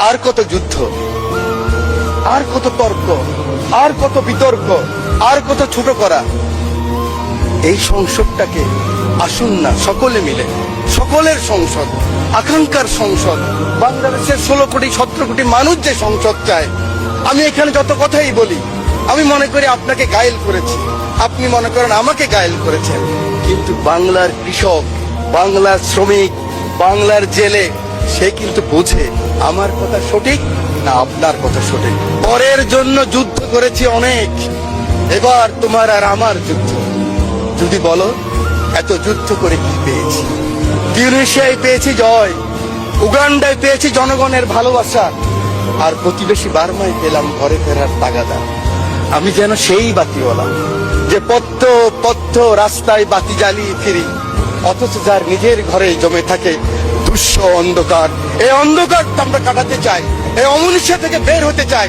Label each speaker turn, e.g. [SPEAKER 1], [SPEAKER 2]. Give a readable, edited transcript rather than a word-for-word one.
[SPEAKER 1] আর কত যুদ্ধ, আর কত তর্ক, আর কত বিতর্ক, আর কত ছোট করা। এই সংসদটাকে আসুন না সকলে মিলে, সকলের সংসদ, আকাঙ্ক্ষার সংসদ, বাংলাদেশের 16 কোটি 17 কোটি মানুষ যে সংসদ চায়। আমি এখানে যত কথাই বলি, আমি মনে করি আপনাকে ঘায়েল করেছি, আপনি মনে করেন আমাকে ঘায়েল করেছেন, কিন্তু বাংলার কৃষক, বাংলার শ্রমিক, বাংলার জেলে সে কিন্তু বোঝে আমার কথা সঠিক না আপনার কথা সঠিক। পরের জন্য যুদ্ধ করেছি অনেক, এবার তোমার আর আমার যুদ্ধ। যদি বলো এত যুদ্ধ করে কি পেয়েছি? তিউনিসিয়ায় পেয়েছি জয়, উগান্ডায় পেয়েছি জনগণের ভালোবাসা, আর প্রতিবেশী বার্মায় পেলাম ঘরে ফেরার তাগাদা। আমি যেন সেই বাতিওয়ালা যে পথ পথ রাস্তায় বাতি জ্বালিয়ে ফিরি, অথচ যার নিজের ঘরে জমে থাকে দুঃস্ব অন্ধকার। এই অন্ধকারটা আমরা কাটাতে চাই, এই অমনুষ্য থেকে বের হতে চাই।